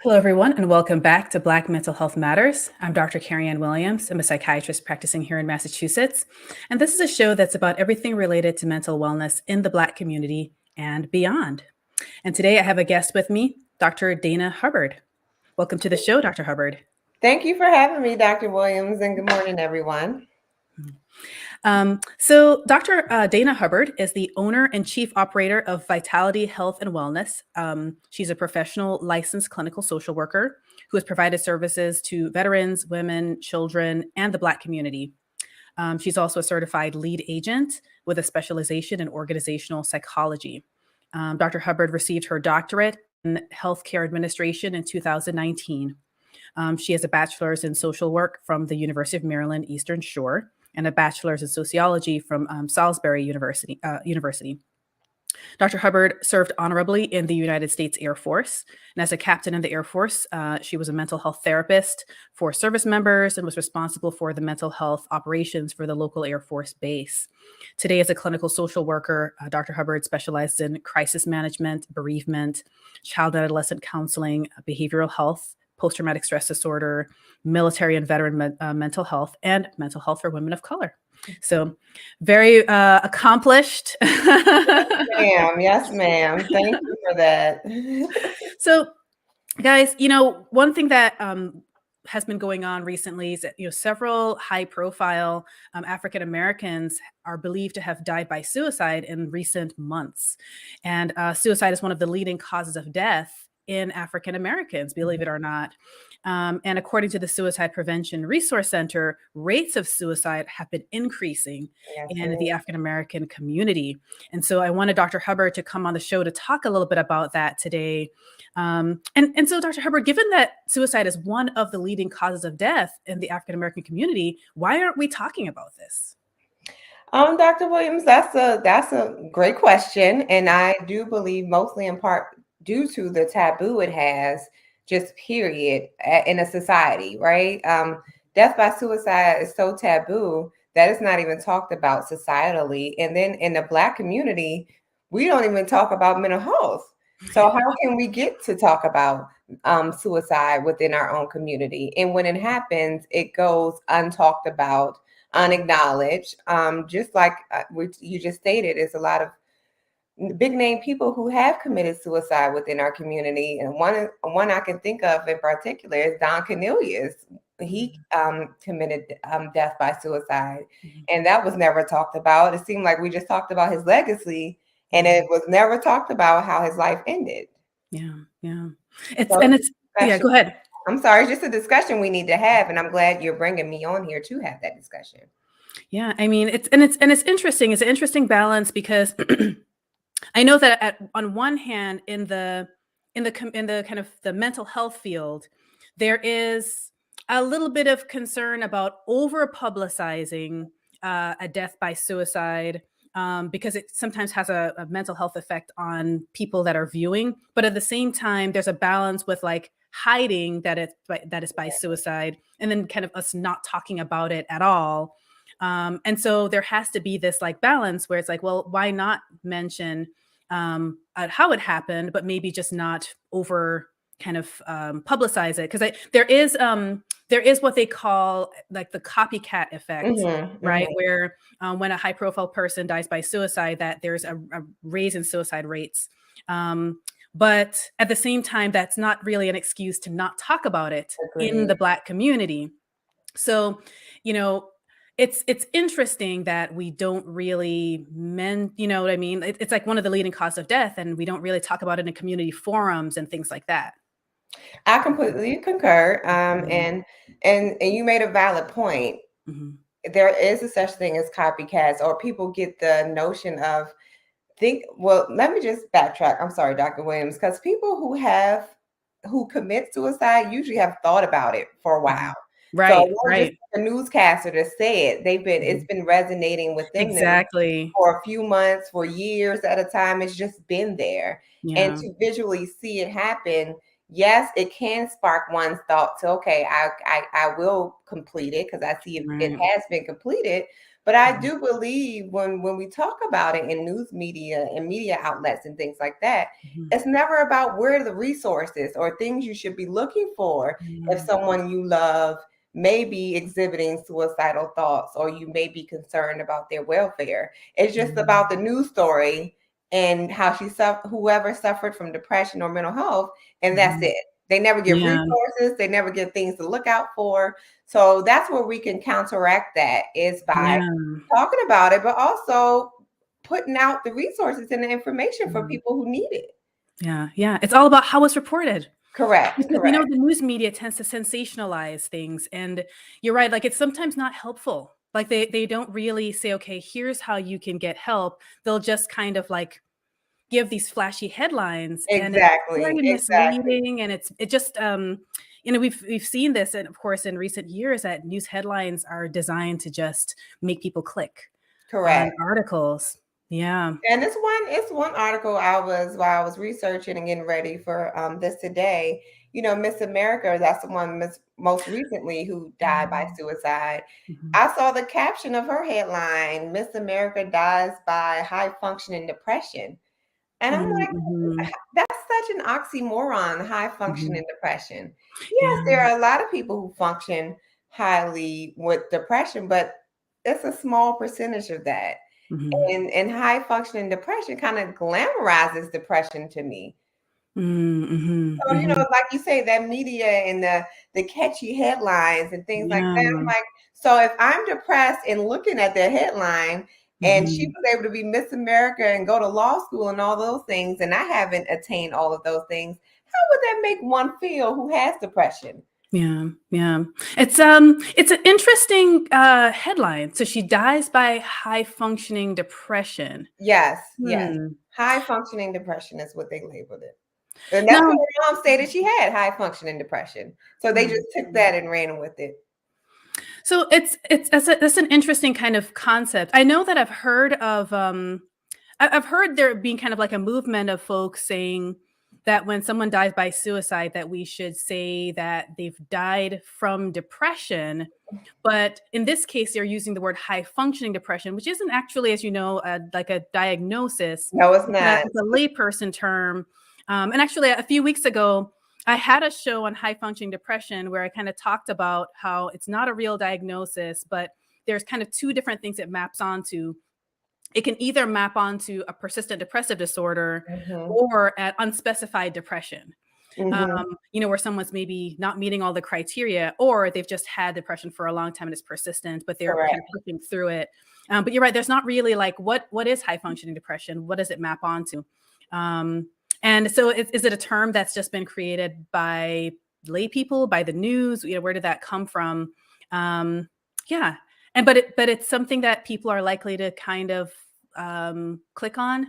Hello, everyone, and welcome back to Black Mental Health Matters. I'm Dr. Kerry-Ann Williams. I'm a psychiatrist practicing here in Massachusetts. And this is a show that's about everything related to mental wellness in the Black community and beyond. And today I have a guest with me, Dr. Dana Hubbard. Welcome to the show, Dr. Hubbard. Thank you for having me, Dr. Williams, and good morning, everyone. So, Dr. Dana Hubbard is the owner and chief operator of Vitality Health and Wellness. She's a professional licensed clinical social worker who has provided services to veterans, women, children, and the Black community. She's also a certified lead agent with a specialization in organizational psychology. Dr. Hubbard received her doctorate in healthcare administration in 2019. She has a bachelor's in social work from the University of Maryland Eastern Shore and a bachelor's in sociology from Salisbury University. Dr. Hubbard served honorably in the United States Air Force. And as a captain in the Air Force, she was a mental health therapist for service members and was responsible for the mental health operations for the local Air Force base. Today, as a clinical social worker, Dr. Hubbard specializes in crisis management, bereavement, child and adolescent counseling, behavioral health, post-traumatic stress disorder, military and veteran mental health, and mental health for women of color. So very accomplished. Yes, ma'am. Thank you for that. So, guys, one thing that has been going on recently is that several high-profile African Americans are believed to have died by suicide in recent months, and suicide is one of the leading causes of death in African Americans, believe it or not. And according to the Suicide Prevention Resource Center, rates of suicide have been increasing in the African American community. And so I wanted Dr. Hubbard to come on the show to talk a little bit about that today. And so, Dr. Hubbard, given that suicide is one of the leading causes of death in the African American community, why aren't we talking about this? Dr. Williams, that's a great question, and I do believe mostly in part due to the taboo it has, just period, in a society, right? Death by suicide is so taboo that it's not even talked about societally, and then in the Black community, we don't even talk about mental health. So how can we get to talk about suicide within our own community? And when it happens, it goes untalked about, unacknowledged. Just like you just stated, it's a lot of big name people who have committed suicide within our community. And one I can think of in particular is Don Cornelius. He committed death by suicide, and that was never talked about. It seemed like we just talked about his legacy, and it was never talked about how his life ended. Yeah. Go ahead. I'm sorry, it's just a discussion we need to have, and I'm glad you're bringing me on here to have that discussion. Yeah, I mean, it's interesting. It's an interesting balance because I know that on one hand, in the kind of the mental health field, there is a little bit of concern about over publicizing a death by suicide because it sometimes has a mental health effect on people that are viewing. But at the same time, there's a balance with like hiding that is by suicide, and then kind of us not talking about it at all. And so there has to be this like balance where it's like, well, why not mention how it happened, but maybe just not over kind of publicize it? Because there is what they call like the copycat effect, right? Where when a high profile person dies by suicide, that there's a raise in suicide rates. But at the same time, that's not really an excuse to not talk about it in the Black community. So, it's interesting that we don't really you know what I mean? It's like one of the leading causes of death, and we don't really talk about it in community forums and things like that. I completely concur. And you made a valid point. There is a such thing as copycats, or people get the notion of let me just backtrack. I'm sorry, Dr. Williams, because people who commit suicide usually have thought about it for a while. Right. So just a newscaster to say it. It's been resonating within them for a few months, for years at a time. It's just been there. Yeah. And to visually see it happen, yes, it can spark one's thought to, okay, I will complete it because I see it has been completed. But I do believe when we talk about it in news media and media outlets and things like that, Mhm. it's never about where the resources or things you should be looking for if Mm. someone you love may be exhibiting suicidal thoughts or you may be concerned about their welfare. It's just about the Mm. news story and how whoever suffered from depression or mental health, and that's Mhm. it. They never give Yeah. resources, they never give things to look out for. So that's where we can counteract that is by Yeah. talking about it, but also putting out the resources and the information for Mm. people who need it. Yeah. Yeah. It's all about how it's reported. Correct, Because, you know, correct. the news media tends to sensationalize things, and you're right, like, it's sometimes not helpful. Like, they don't really say, "Okay, here's how you can get help." They'll just kind of, like, give these flashy headlines, and it's Exactly, very exactly. misleading, and it just, you know, we've seen this, and of course, in recent years, that news headlines are designed to just make people click on Correct. articles. Yeah. And it's one article I was while I was researching and getting ready for this today. You know, Miss America, that's the one most recently who died by Mhm. suicide. Mhm. I saw the caption of her headline, Miss America dies by high functioning depression. And I'm Mm, like, mhm. that's such an oxymoron, high Mhm. functioning depression. Yes, Yeah. there are a lot of people who function highly with depression, but it's a small percentage of that. Mhm. And high functioning depression kind of glamorizes depression to me. Mm, mhm, So, mhm. like you say, that media and the catchy headlines and things like that. I'm Yeah. like, so if I'm depressed and looking at the headline and she Mhm. was able to be Miss America and go to law school and all those things, and I haven't attained all of those things, how would that make one feel who has depression? Yeah, yeah. It's an interesting, headline. So she dies by high functioning depression. Yes, yes. Hmm. High functioning depression is what they labeled it. And that's Now what her mom stated she had high functioning depression. So they just took mhm. that and ran with it. So it's that's an interesting kind of concept. I know that I've heard of, I've heard there being kind of like a movement of folks saying that when someone dies by suicide, that we should say that they've died from depression. But in this case, they're using the word high functioning depression, which isn't actually, as you know, like a diagnosis. No, it's not. It's a layperson term. And actually, a few weeks ago, I had a show on high functioning depression where I kind of talked about how it's not a real diagnosis, but there's kind of two different things it maps onto. It can either map onto a persistent depressive disorder Mhm, or an unspecified depression. mhm. You know, where someone's maybe not meeting all the criteria, or they've just had depression for a long time and it's persistent, but they're kind of Correct. pushing through it. But you're right, there's not really like what is high functioning depression? What does it map onto? Um, and so is it a term that's just been created by lay people, by the news? You know, where did that come from? Um, yeah. And but it's something that people are likely to kind of click on,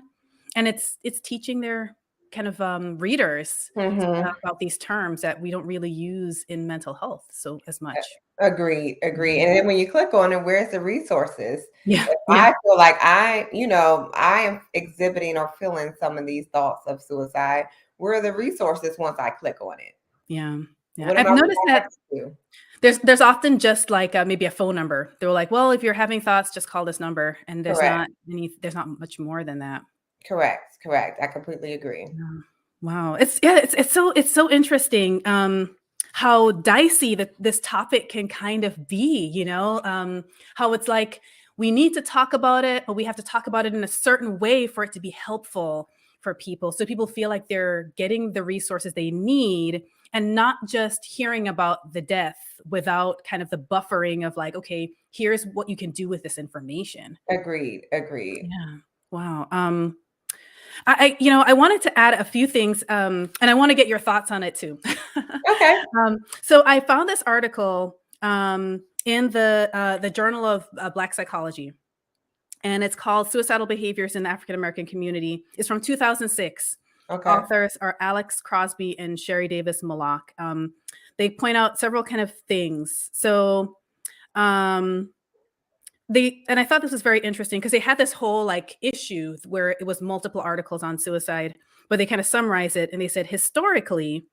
and it's teaching their kind of readers Mhm. about these terms that we don't really use in mental health so as much. Agreed, agreed. Mhm. And then when you click on it, where's the resources? Yeah, If yeah, I feel like I am exhibiting or feeling some of these thoughts of suicide, where are the resources once I click on it? yeah, yeah. What am I've I noticed that required to do? there's often just like maybe a phone number. They're like, well, if you're having thoughts, just call this number, and Correct, there's not much more than that. correct, correct. I completely agree. Yeah. Wow. It's so interesting how dicey that this topic can kind of be, you know, how it's like we need to talk about it, but we have to talk about it in a certain way for it to be helpful for people. So people feel like they're getting the resources they need and not just hearing about the death without kind of the buffering of like, okay, here's what you can do with this information. Agreed, agreed. Yeah. Wow. You know, I wanted to add a few things, and I want to get your thoughts on it too. Okay, So I found this article in the Journal of Black Psychology, and it's called "Suicidal Behaviors in the African American Community." It's from 2006. okay. Authors are Alex Crosby and Sherry Davis Mallock. They point out several kind of things. So um, and I thought this was very interesting because they had this whole like issue where it was multiple articles on suicide, but they kind of summarize it and they said historically,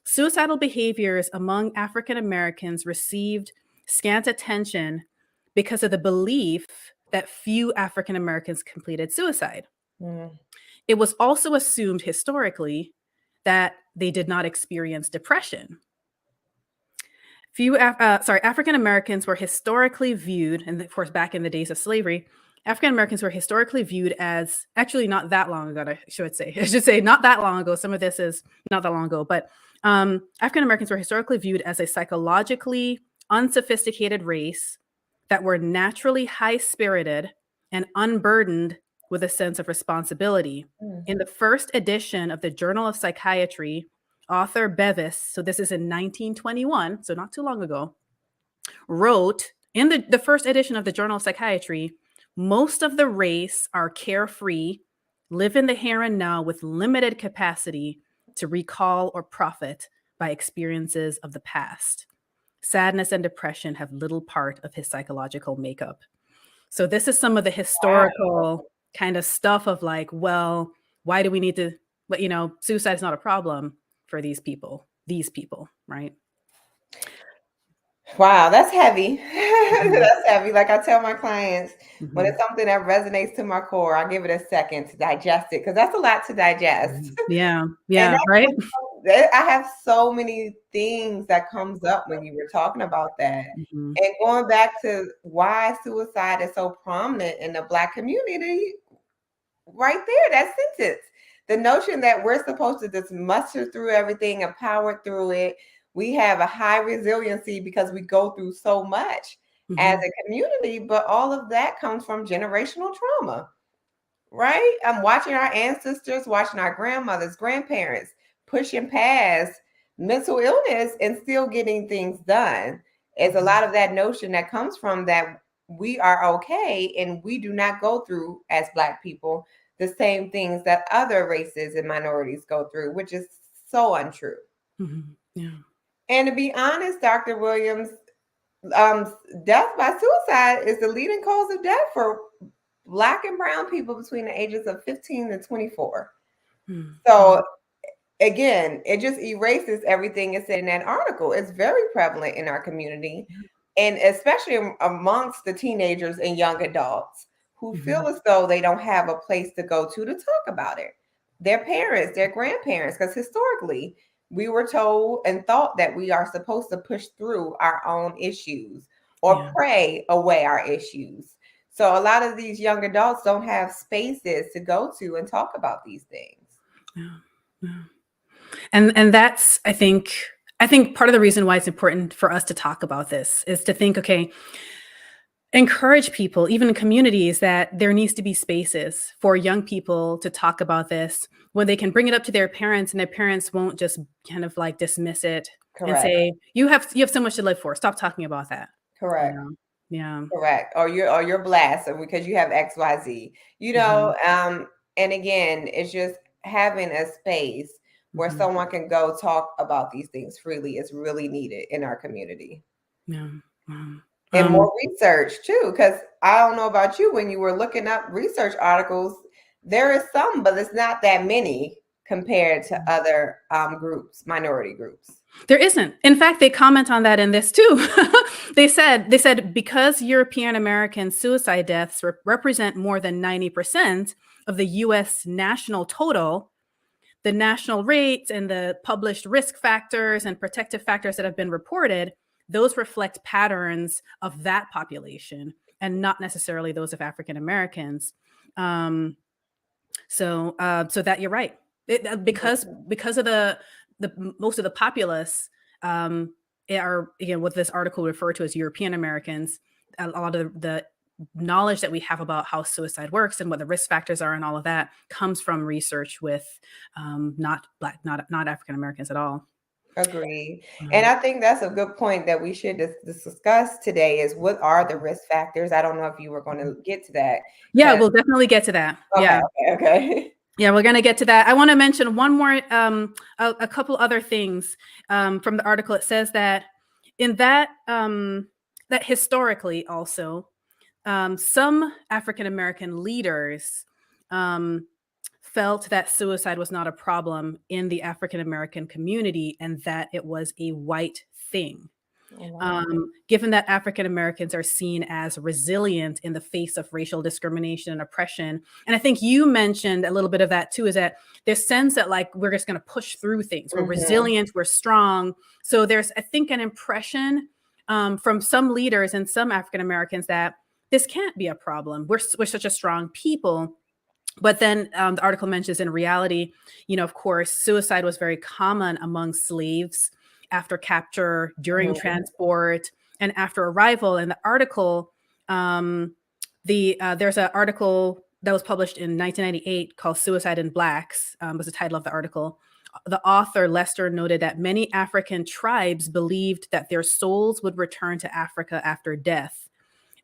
suicidal behaviors among African Americans received scant attention because of the belief that few African Americans completed suicide. Mm. It was also assumed historically that they did not experience depression. African Americans were historically viewed, and of course, back in the days of slavery, African Americans were historically viewed as actually not that long ago. I should say not that long ago. Some of this is not that long ago, but African Americans were historically viewed as a psychologically unsophisticated race that were naturally high spirited and unburdened with a sense of responsibility. Mm. In the first edition of the Journal of Psychiatry, author Bevis, so this is in 1921, so not too long ago, wrote in the first edition of the Journal of Psychiatry, most of the race are carefree, live in the here and now with limited capacity to recall or profit by experiences of the past. Sadness and depression have little part of his psychological makeup. So this is some of the historical kind of stuff of like, well, why do we need to, but suicide is not a problem for these people, right? Wow, that's heavy. That's heavy. Like I tell my clients, when Mhm. it's something that resonates to my core, I give it a second to digest it because that's a lot to digest. Yeah, And yeah, right? I have so many things that comes up when you were talking about that. Mhm. And going back to why suicide is so prominent in the Black community, right there, that sentence. The notion that we're supposed to just muster through everything and power through it. We have a high resiliency because we go through so much as Mhm. a community, but all of that comes from generational trauma, right? I'm watching our ancestors, watching our grandmothers, grandparents pushing past mental illness and still getting things done. It's a lot of that notion that comes from that we are okay and we do not go through as Black people the same things that other races and minorities go through, which is so untrue. Mhm. Yeah. And to be honest, Dr. Williams, death by suicide is the leading cause of death for Black and brown people between the ages of 15 and 24. Mhm. So again, it just erases everything it said in that article. It's very prevalent in our community, and especially amongst the teenagers and young adults who feel Mhm. as though they don't have a place to go to talk about it. Their parents, their grandparents, because historically we were told and thought that we are supposed to push through our own issues or Yeah. pray away our issues. So a lot of these young adults don't have spaces to go to and talk about these things. Yeah. Yeah. And that's I think part of the reason why it's important for us to talk about this is to think, okay, encourage people, even in communities, that there needs to be spaces for young people to talk about this when they can bring it up to their parents and their parents won't just kind of like dismiss it and Correct. say, you have so much to live for. Stop talking about that. You Correct. know? Yeah. Correct. Or you're blasted because you have XYZ. Mhm. And again, it's just having a space where Mhm. someone can go talk about these things freely is really needed in our community. Yeah. Wow. And more research too, because I don't know about you, when you were looking up research articles, there is some, but it's not that many compared to other groups, minority groups. There isn't. In fact, they comment on that in this too. They said because European American suicide deaths represent more than 90% of the US national total, the national rates and the published risk factors and protective factors that have been reported, those reflect patterns of that population and not necessarily those of African Americans. So that you're right. Because of the most of the populace are, again, what this article referred to as European Americans. A lot of the knowledge that we have about how suicide works and what the risk factors are and all of that comes from research with not Black, not African Americans at all. Agreed. And Um, I think that's a good point that we should discuss today is what are the risk factors? I don't know if you were going to get to that. yeah, 'Cause- we'll definitely get to that. Okay, Yeah. okay. Yeah, we're going to get to that. I want to mention one more, a couple other things from the article. It says that in that historically also, some African American leaders um, felt that suicide was not a problem in the African American community and that it was a white thing. Oh, wow. Given that African Americans are seen as resilient in the face of racial discrimination and oppression. And I think you mentioned a little bit of that too, is that this sense that like we're just going to push through things. We're resilient, we're strong. So there's, I think, an impression from some leaders and some African Americans that this can't be a problem. We're such a strong people. But then the article mentions in reality, of course, suicide was very common among slaves after capture, during transport, and after arrival. In the article, there's an article that was published in 1998 called "Suicide in Blacks," was the title of the article. The author, Lester, noted that many African tribes believed that their souls would return to Africa after death.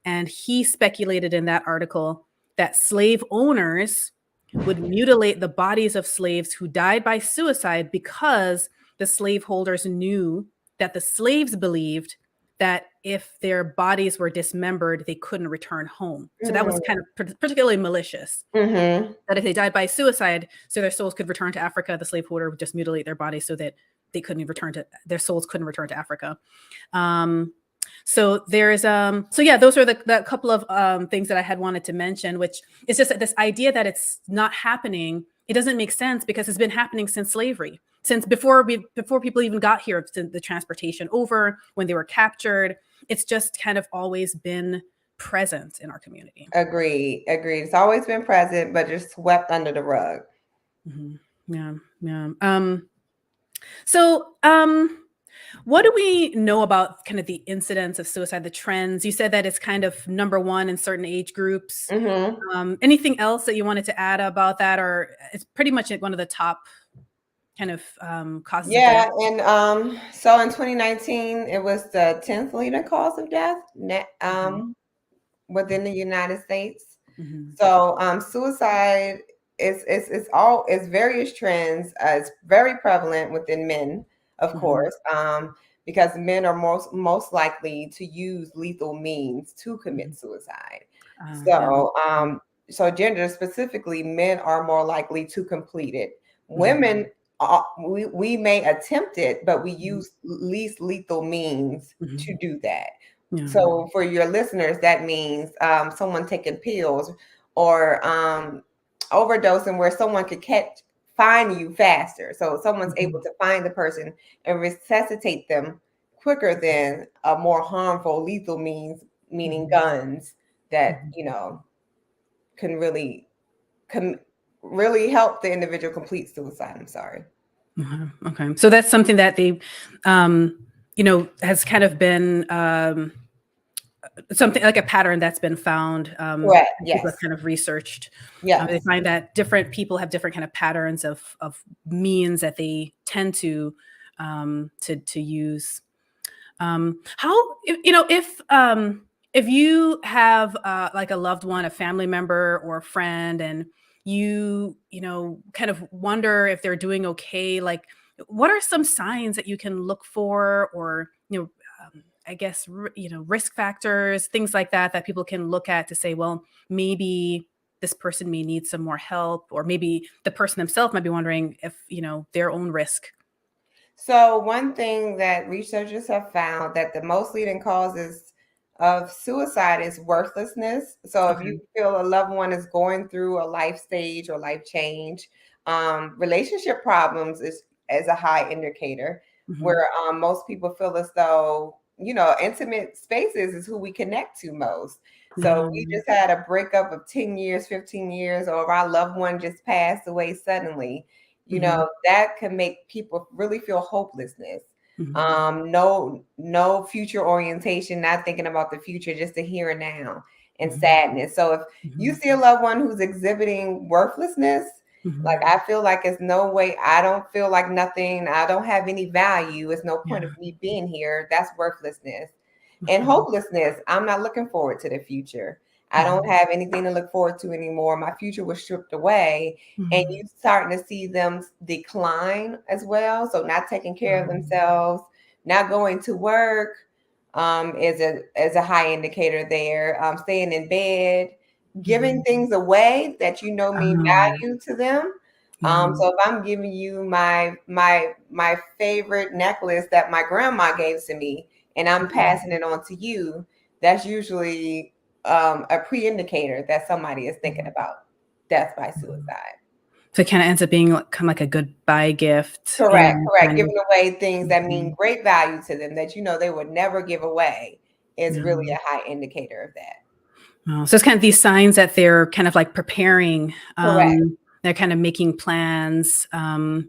And he speculated in that article that slave owners would mutilate the bodies of slaves who died by suicide because the slaveholders knew that the slaves believed that if their bodies were dismembered, they couldn't return home. So that was kind of particularly malicious. That if they died by suicide, so their souls could return to Africa, the slaveholder would just mutilate their bodies so that their souls couldn't return to Africa. So there's those are the couple of things that I had wanted to mention, which is just this idea that it's not happening. It doesn't make sense because it's been happening since slavery, since before people even got here, the transportation over, when they were captured. It's just kind of always been present in our community. Agreed. It's always been present, but just swept under the rug. Yeah. What do we know about kind of the incidence of suicide, the trends? You said that it's kind of number one in certain age groups. Anything else that you wanted to add about that, or it's pretty much one of the top kind of causes of death? And so in 2019, it was the 10th leading cause of death within the United States. So suicide is various trends. It's very prevalent within men, of course, because men are most likely to use lethal means to commit suicide. So gender specifically, men are more likely to complete it. Women, we may attempt it, but we use least lethal means to do that. So for your listeners, that means someone taking pills or overdosing where someone could find you faster. So someone's able to find the person and resuscitate them quicker than a more harmful lethal means, meaning guns that, can really help the individual complete suicide. I'm sorry. Okay. So that's something that they, has kind of been something like a pattern that's been found. Right. Yes. People have kind of researched. Yeah. They find that different people have different kind of patterns of means that they tend to use. If you have like a loved one, a family member or a friend, and you kind of wonder if they're doing okay, like what are some signs that you can look for, or I guess risk factors, things like that people can look at to say, well, maybe this person may need some more help, or maybe the person themselves might be wondering if their own risk. So one thing that researchers have found, that the most leading causes of suicide is worthlessness. So if you feel a loved one is going through a life stage or life change, relationship problems is a high indicator, where most people feel as though, intimate spaces is who we connect to most. So we just had a breakup of 10 years, 15 years, or if our loved one just passed away suddenly, that can make people really feel hopelessness. No future orientation, not thinking about the future, just the here and now, and sadness. So if you see a loved one who's exhibiting worthlessness, like I feel like it's no way, I don't feel like nothing, I don't have any value, it's no point of me being here, that's worthlessness. And hopelessness, I'm not looking forward to the future. I don't have anything to look forward to anymore. My future was stripped away. And you starting to see them decline as well. So not taking care of themselves, not going to work is a high indicator there. Staying in bed, giving things away that mean value to them. So if I'm giving you my favorite necklace that my grandma gave to me, and I'm passing it on to you, that's usually a pre-indicator that somebody is thinking about death by suicide. So it kind of ends up being kind of like a goodbye gift. Correct, correct. Kind of, Giving away things that mean great value to them that they would never give away is really a high indicator of that. Oh, so it's kind of these signs that they're kind of like preparing. Correct. They're kind of making plans. So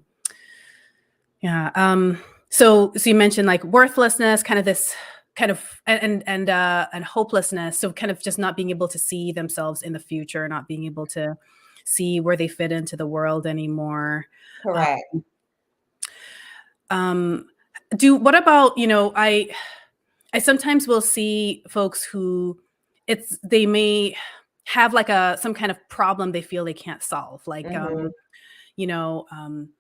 you mentioned like worthlessness, kind of this kind of and hopelessness. So kind of just not being able to see themselves in the future, not being able to see where they fit into the world anymore. Correct. What about, I sometimes will see folks who they may have like some kind of problem they feel they can't solve, like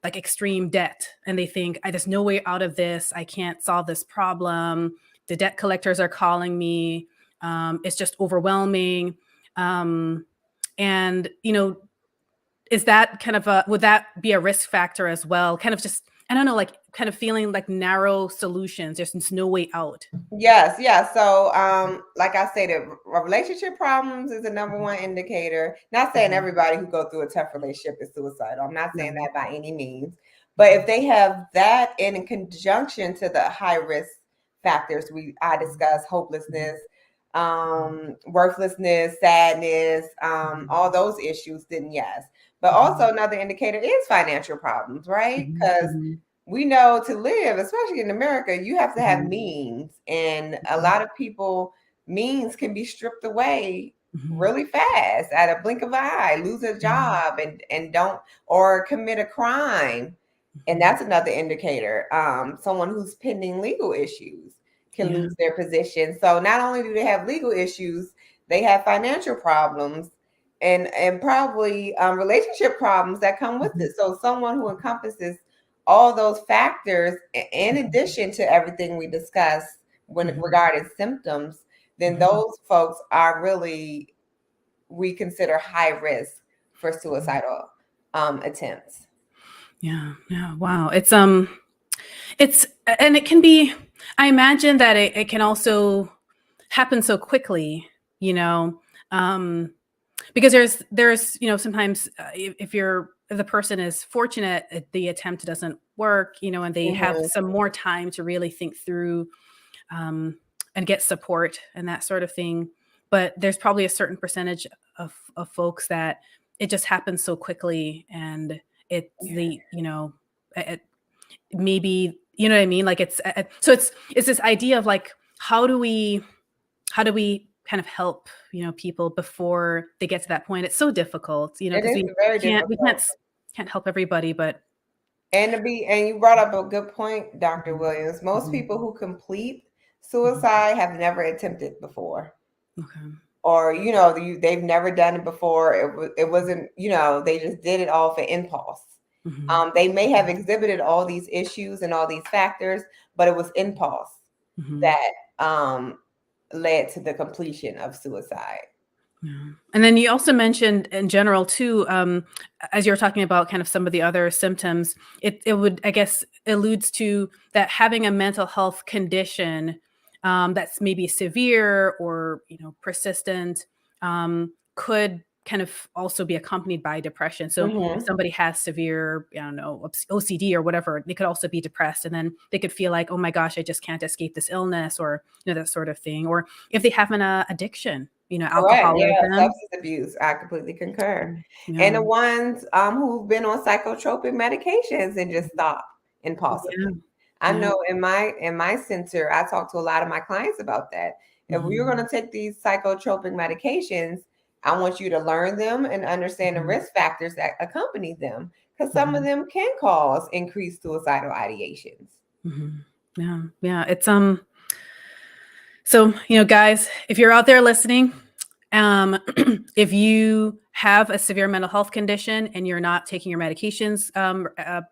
like extreme debt, and they think there's no way out of this. I can't solve this problem. The debt collectors are calling me. It's just overwhelming. And is that kind of would that be a risk factor as well? Kind of just, I don't know, like kind of feeling like narrow solutions. There's no way out. Yes, yeah. So, like I said, relationship problems is the number one indicator. Not saying everybody who go through a tough relationship is suicidal. I'm not saying that by any means. But if they have that in conjunction to the high risk factors I discussed, hopelessness, worthlessness, sadness, all those issues, then yes. But also another indicator is financial problems, right? Because we know to live, especially in America, you have to have means. And a lot of people, means can be stripped away really fast at a blink of an eye, lose a job and don't, or commit a crime. And that's another indicator. Someone who's pending legal issues can lose their position. So not only do they have legal issues, they have financial problems and probably relationship problems that come with it. So someone who encompasses all those factors, in addition to everything we discussed when regarding symptoms, then those folks are really, we consider high risk for suicidal attempts. Yeah. Wow. It's and it can be, I imagine that it can also happen so quickly, because there's sometimes if the person is fortunate, the attempt doesn't work, and they have some more time to really think through and get support and that sort of thing. But there's probably a certain percentage of folks that it just happens so quickly, and it maybe, you know what I mean? Like it's this idea of like, how do we kind of help, people before they get to that point? It's so difficult, because we can't help everybody, but. And you brought up a good point, Dr. Williams. Most people who complete suicide have never attempted before. Okay. Or, they've never done it before. It wasn't, they just did it all for impulse. They may have exhibited all these issues and all these factors, but it was impulse that led to the completion of suicide. Yeah. And then you also mentioned in general too, as you're talking about kind of some of the other symptoms, it would, I guess, alludes to that having a mental health condition that's maybe severe or persistent could kind of also be accompanied by depression. So if somebody has severe, I don't know, OCD or whatever, they could also be depressed, and then they could feel like, oh my gosh, I just can't escape this illness, or that sort of thing. Or if they have an addiction, alcoholism, substance abuse. I completely concur. And the ones who've been on psychotropic medications and just stop impulsively. I know in my center, I talk to a lot of my clients about that. If you're going to take these psychotropic medications, I want you to learn them and understand the risk factors that accompany them, because some of them can cause increased suicidal ideations. Yeah. It's so, guys, if you're out there listening, if you have a severe mental health condition and you're not taking your medications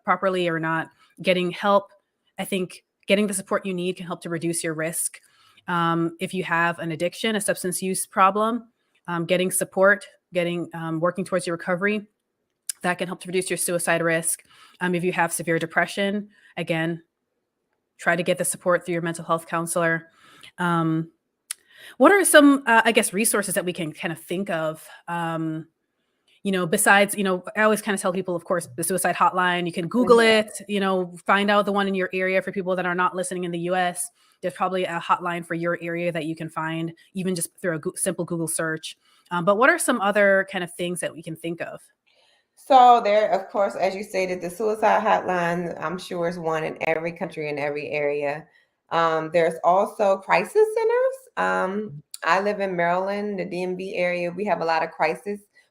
properly or not getting help, I think getting the support you need can help to reduce your risk. If you have an addiction, a substance use problem, getting support, working towards your recovery, that can help to reduce your suicide risk. If you have severe depression, again, try to get the support through your mental health counselor. Um, what are some, I guess, resources that we can kind of think of? Besides, I always kind of tell people, of course, the suicide hotline, you can Google Mhm. it, find out the one in your area. For people that are not listening in the US, there's probably a hotline for your area that you can find, even just through a simple Google search. But what are some other kind of things that we can think of? So there, of course, as you stated, the suicide hotline, I'm sure is one in every country in every area. There's also crisis centers. I live in Maryland, the DMV area. We have a lot of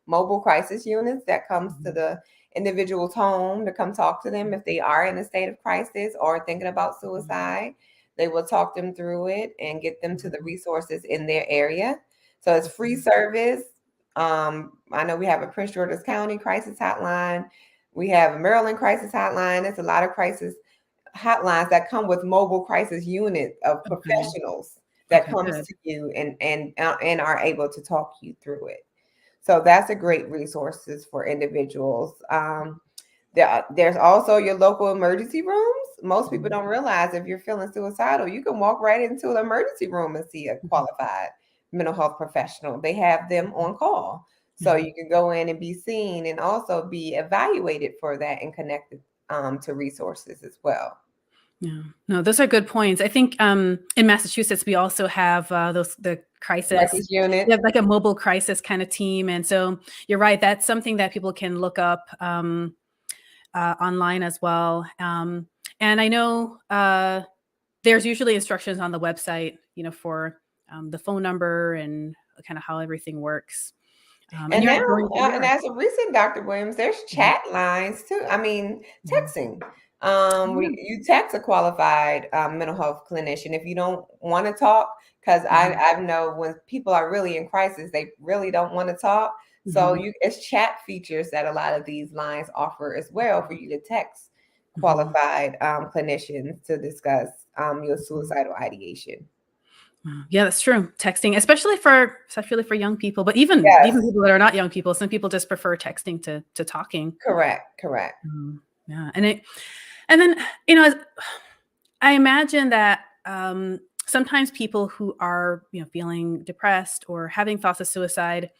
mobile crisis units that comes to the individual's home to come talk to them if they are in a state of crisis or thinking about suicide. They will talk them through it and get them to the resources in their area. So it's free service. I know we have a Prince George's County crisis hotline. We have a Maryland crisis hotline. There's a lot of crisis hotlines that come with mobile crisis unit of Okay. professionals that Okay, comes good. to you and are able to talk you through it. So that's a great resources for individuals. There's also your local emergency rooms. Most people don't realize if you're feeling suicidal, you can walk right into the emergency room and see a qualified mental health professional. They have them on call. So Yeah. you can go in and be seen and also be evaluated for that and connected to resources as well. Yeah. No, those are good points. I think in Massachusetts we also have the crisis. Crisis unit. We have like a mobile crisis kind of team, and so you're right. That's something that people can look up online as well. And I know there's usually instructions on the website, for the phone number and kind of how everything works. And And you're now, right, and as a recent Dr. Williams, there's Mhm. chat lines too. I mean, Mhm. texting. Yeah. You text a qualified mental health clinician if you don't want to talk, because Mhm. I know when people are really in crisis, they really don't want to talk. So Mhm. it's chat features that a lot of these lines offer as well for you to text Mhm. qualified clinicians to discuss your Mhm. suicidal ideation. Wow. Yeah, that's true. Texting, especially for young people, but even Yes, people that are not young people, some people just prefer texting to talking. correct. Yeah, and then as I imagine that sometimes people who are feeling depressed or having thoughts of suicide,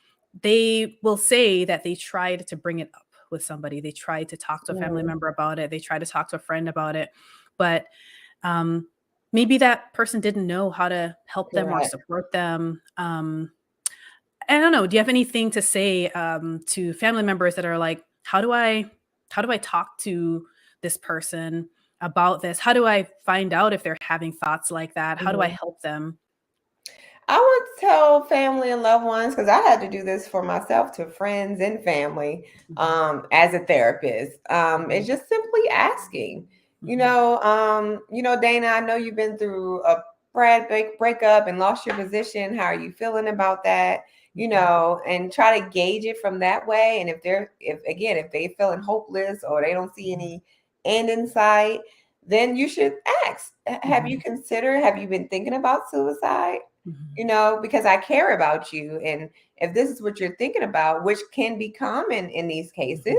they will say that they tried to bring it up with somebody. They tried to talk to a family Mhm. member about it. They tried to talk to a friend about it, but um, maybe that person didn't know how to help them or Correct. support them. I don't know. Do you have anything to say to family members that are like, how do I talk to this person about this? How do I find out if they're having thoughts like that? How do I Mhm. help them? I would tell family and loved ones because I had to do this for myself to friends and family Mhm, as a therapist. mhm, It's just simply asking. mhm, Dana, I know you've been through a breakup and lost your position. How are you feeling about that? mhm, And try to gauge it from that way. And if they feeling hopeless or they don't see mhm, any end in sight, then you should ask, have you mhm, considered, have you been thinking about suicide? mhm, Because I care about you. And if this is what you're thinking about, which can be common in these cases,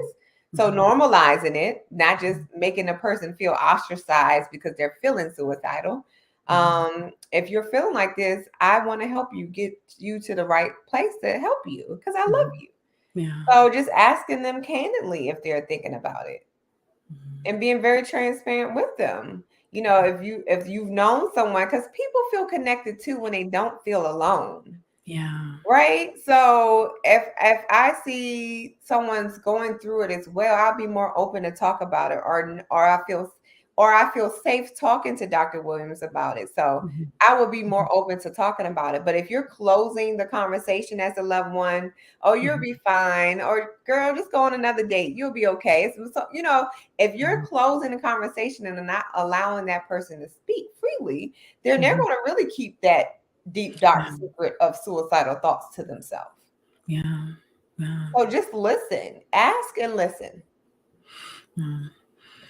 mhm, so mhm, normalizing it, not just mhm, making a person feel ostracized because they're feeling suicidal. mhm. If you're feeling like this, I want to help you get you to the right place to help you because I love Mhm. you. Yeah. So just asking them candidly if they're thinking about it Mhm, and being very transparent with them. If you've known someone, because people feel connected too when they don't feel alone, yeah. right? So if I see someone's going through it as well, I'll be more open to talk about it, or I feel safe talking to Dr. Williams about it. So Mhm, I will be mhm, more open to talking about it. But if you're closing the conversation as a loved one, oh, you'll mhm, be fine, or girl, just go on another date, you'll be okay. So, if you're mhm, closing the conversation and not allowing that person to speak freely, then they're mhm. going to really keep that deep dark Yeah. secret of suicidal thoughts to themselves. Yeah. Yeah. So just listen, ask and listen. Yeah.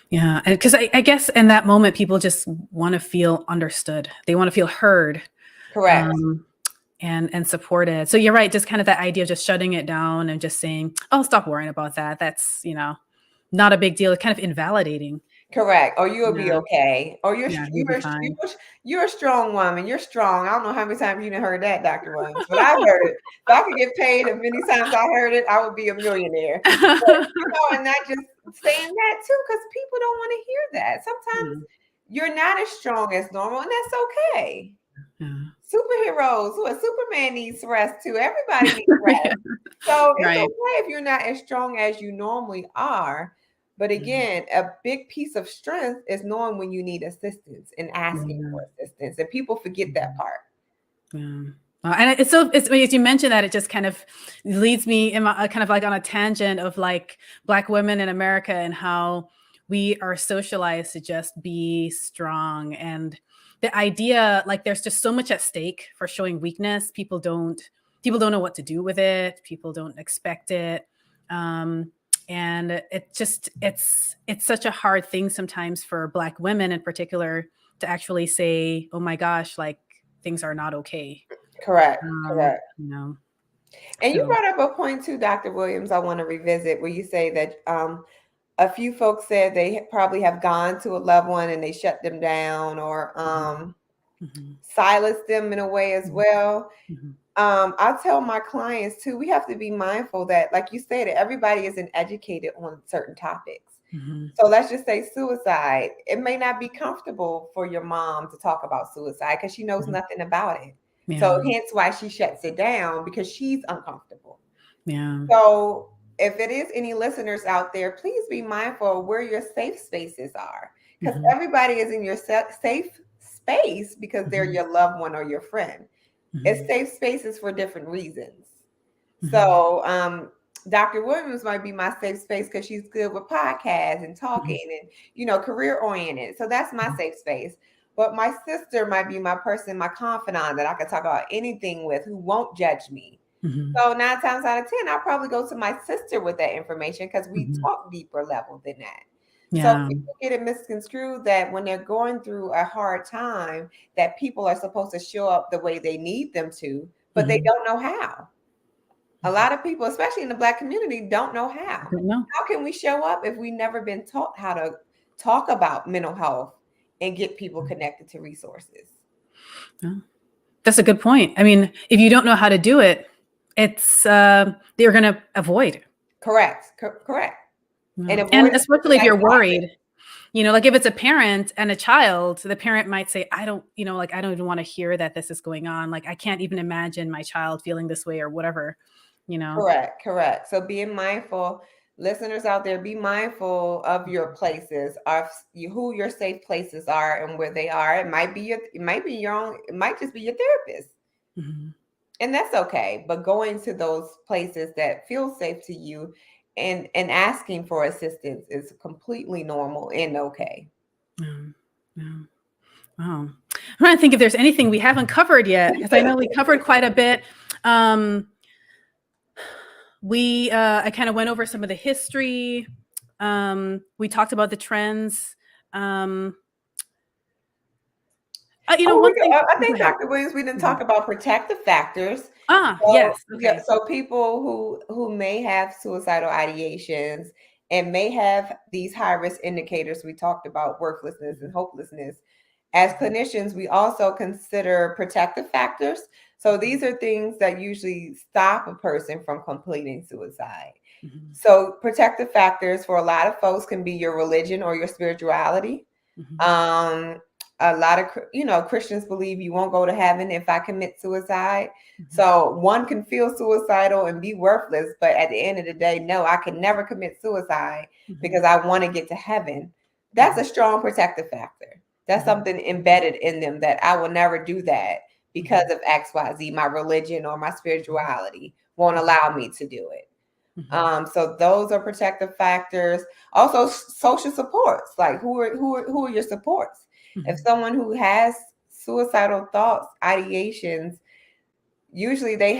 Yeah, because I guess in that moment, people just want to feel understood. They want to feel heard, Correct. um, and supported. So you're right, just kind of that idea of just shutting it down and just saying, "Oh, stop worrying about that. That's not a big deal." It's kind of invalidating. Correct. Or you'll be Yeah. okay. Or Yeah, you'll be fine. you're a strong woman. You're strong. I don't know how many times you done heard that, Dr. Williams, but I've heard it. If I could get paid as many times I heard it, I would be a millionaire. But and not just saying that too, because people don't want to hear that. Sometimes Yeah. you're not as strong as normal, and that's okay. Yeah. Superheroes, who a Superman needs rest too. Everybody needs rest. So it's Right. okay if you're not as strong as you normally are. But Mhm. again, a big piece of strength is knowing when you need assistance and asking Yeah. for assistance. And people forget that Mhm. part. Yeah. And it's so it's as you mentioned that, it just kind of leads me in my kind of like on a tangent of like Black women in America and how we are socialized to just be strong. And the idea, like there's just so much at stake for showing weakness. People don't know what to do with it. People don't expect it. And it's such a hard thing sometimes for Black women in particular to actually say, oh my gosh, like things are not okay. Correct. Correct. You know, And you so brought up a point too, Dr. Williams, I want to revisit where you say that a few folks said they probably have gone to a loved one and they shut them down or mhm, mhm, silenced them in a way as mhm, well. mhm, I tell my clients too, we have to be mindful that, like you said, everybody isn't educated on certain topics. mhm, So let's just say suicide. It may not be comfortable for your mom to talk about suicide because she knows mhm. nothing about it. So Yeah, hence why she shuts it down because she's uncomfortable. yeah, So if it is any listeners out there, please be mindful of where your safe spaces are because mhm, everybody is in your safe space because they're mhm, your loved one or your friend. It's mhm, safe spaces for different reasons. mhm, So, Dr. Williams might be my safe space because she's good with podcasts and mhm, talking and, career oriented. So that's my mhm, safe space. But my sister might be my person, my confidant that I can talk about anything with who won't judge me. mhm, So 9 times out of 10, I'll probably go to my sister with that information because we mhm. talk deeper level than that. So Yeah, people get it misconstrued that when they're going through a hard time, that people are supposed to show up the way they need them to, but they mhm, don't know how. A mhm. lot of people, especially in the Black community, don't know how. Don't know. How can we show up if we never been taught how to talk about mental health and get people connected to resources? Yeah. That's a good point. I mean, if you don't know how to do it, it's you're going to avoid. Correct. Correct. Yeah. And And avoidance is especially if like you're dropping. worried, like if it's a parent and a child, the parent might say, I don't, like, I don't even want to hear that this is going on. Like, I can't even imagine my child feeling this way or whatever, you know? Correct. Correct. So being mindful, listeners out there, be mindful of your places, of who your safe places are and where they are. It might be your own, it might just be your therapist. Mhm. And that's okay, but going to those places that feel safe to you and asking for assistance is completely normal and okay. Yeah. Yeah. Wow. I'm trying to think if there's anything we haven't covered yet, because I know we covered quite a bit. Um, I kind of went over some of the history. We talked about the trends. Um, Oh, one thing. I Go think ahead. Dr. Williams, we didn't Mhm. talk about protective factors. Yes. So yeah, Okay. so people who may have suicidal ideations and may have these high risk indicators we talked about, worthlessness and hopelessness. As clinicians, we also consider protective factors. So these are things that usually stop a person from completing suicide. Mhm. So protective factors for a lot of folks can be your religion or your spirituality. Mhm. Um, a lot of Christians believe you won't go to heaven if I commit suicide. Mhm. So one can feel suicidal and be worthless, but at the end of the day, no, I can never commit suicide because Mhm. I want to get to heaven. That's Mhm. a strong protective factor. That's Mhm. something embedded in them that I will never do that because Mhm. of XYZ. My religion or my Mhm. spirituality won't Mhm. allow me to do it. Mhm. So those are protective factors. Also, social supports. Like who are your supports? If Mhm. someone who has suicidal thoughts, ideations, usually they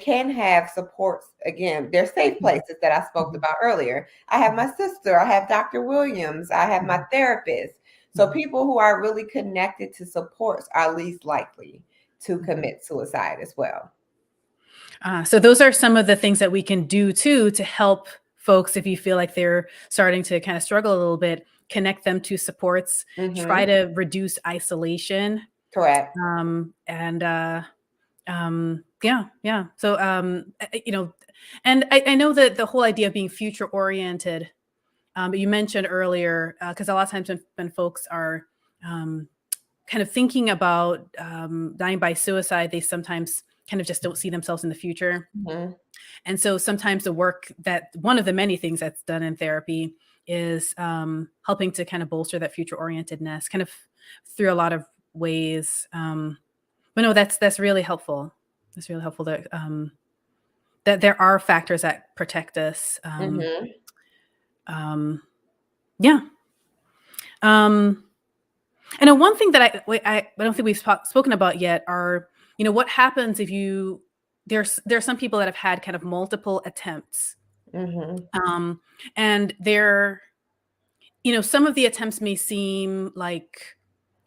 can have supports. Again, they're safe Mhm. places that I spoke Mhm. about earlier. I have Mhm. my sister. I have Dr. Williams. I have my Mhm. therapist. So Mhm. people who are really connected to supports are least likely to Mhm. commit suicide as well. So those are some of the things that we can do too to help folks if you feel like they're starting to kind of struggle a little bit. connect them to supports, try Mm-hmm. to reduce isolation. Correct. And yeah. So, and I know that the whole idea of being future oriented, but you mentioned earlier, because a lot of times when folks are kind of thinking about dying by suicide, they sometimes kind of just don't see themselves in the future. Mm-hmm. And so sometimes the work that one of the many things that's done in therapy is helping to kind of bolster that future orientedness kind of through a lot of ways. But no, that's really helpful. It's really helpful that there are factors that protect us. Mm-hmm. Yeah. Um, and then one thing that I don't think we've spoken about yet are, what happens if there's some people that have had kind of multiple attempts. Mm-hmm. And some of the attempts may seem like,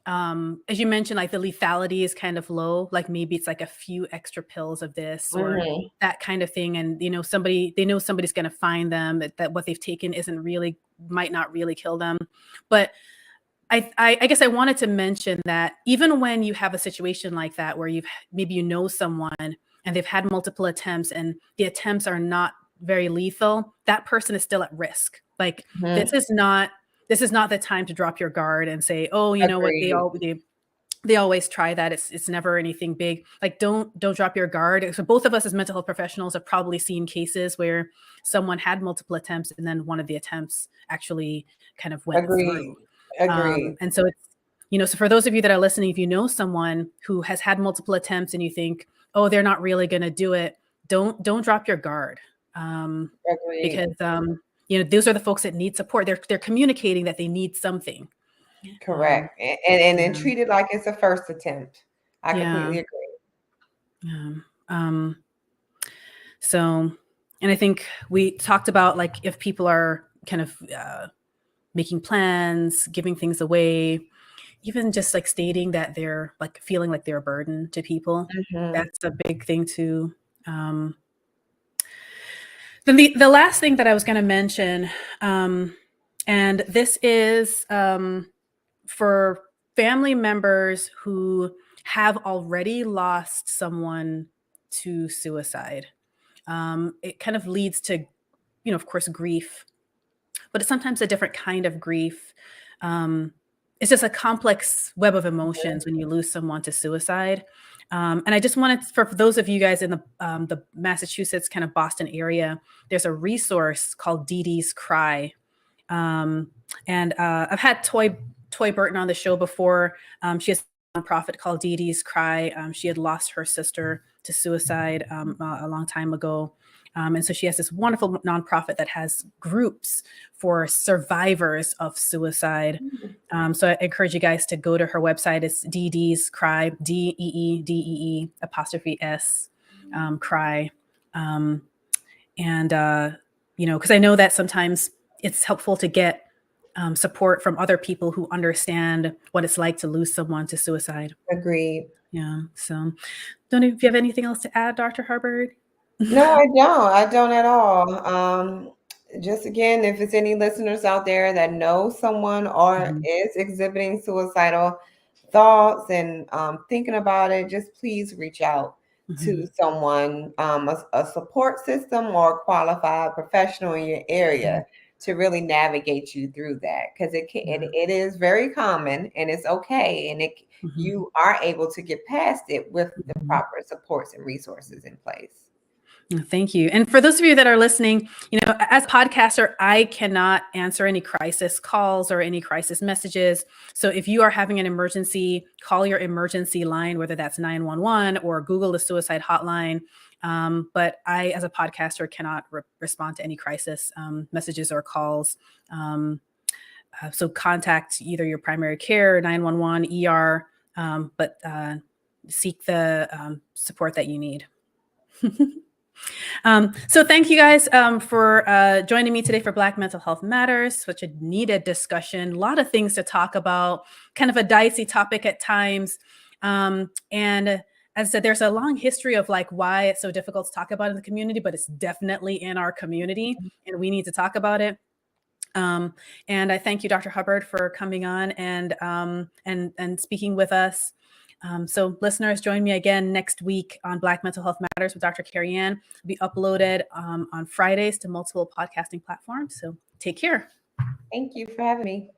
as you mentioned, like the lethality is kind of low, like maybe it's like a few extra pills of this or Mm-hmm. that kind of thing. And, they know somebody's going to find them, that what they've taken might not really kill them. But I guess I wanted to mention that even when you have a situation like that, where maybe someone and they've had multiple attempts and the attempts are not very lethal, that person is still at risk. Like Mm-hmm. this is not the time to drop your guard and say, oh, you know what, Agreed. they always try that. It's never anything big. Like don't drop your guard. So both of us as mental health professionals have probably seen cases where someone had multiple attempts and then one of the attempts actually kind of went Agreed. through. Agreed. And so so for those of you that are listening, if you know someone who has had multiple attempts and you think, oh, they're not really going to do it, don't drop your guard. Agreed. Because those are the folks that need support. They're communicating that they need something. Correct. And then Yeah, treat it like it's a first attempt. I yeah, completely agree. yeah. So, and I think we talked about like if people are kind of making plans, giving things away, even just like stating that they're like feeling like they're a burden to people. Mm-hmm. That's a big thing too. Then the last thing that I was going to mention, and this is for family members who have already lost someone to suicide. It kind of leads to, of course, grief, but it's sometimes a different kind of grief. It's just a complex web of emotions when you lose someone to suicide. And I just wanted, for those of you guys in the Massachusetts kind of Boston area, there's a resource called Dee Dee's Cry. And I've had Toy Burton on the show before. She has a nonprofit called Dee Dee's Cry. She had lost her sister to suicide a long time ago. And so she has this wonderful nonprofit that has groups for survivors of suicide. So I encourage you guys to go to her website. It's Dee Dee's Cry, DEEDEE apostrophe S, Cry. Because I know that sometimes it's helpful to get support from other people who understand what it's like to lose someone to suicide. Agreed. Yeah. So don't know if you have anything else to add, Dr. Hubbard? No, I don't. I don't at all. Just again, if it's any listeners out there that know someone or Mhm. is exhibiting suicidal thoughts and thinking about it, just please reach out to Mhm. someone, a support system or a qualified professional in your Mhm. area to really navigate you through that, because Yeah. it is very common and it's okay, and Mhm. you are able to get past it with the Mhm. proper supports and resources in place. Thank you. And for those of you that are listening, as a podcaster, I cannot answer any crisis calls or any crisis messages. So if you are having an emergency, call your emergency line, whether that's 911 or Google the suicide hotline. But I, as a podcaster, cannot respond to any crisis messages or calls. So contact either your primary care, 911, ER, but seek the support that you need. So thank you guys for joining me today for Black Mental Health Matters, such a needed discussion, a lot of things to talk about, kind of a dicey topic at times. And as I said, there's a long history of like why it's so difficult to talk about in the community, but it's definitely in our community and we need to talk about it. And I thank you, Dr. Hubbard, for coming on and speaking with us. So listeners, join me again next week on Black Mental Health Matters with Dr. Kerry-Ann. It'll be uploaded on Fridays to multiple podcasting platforms. So take care. Thank you for having me.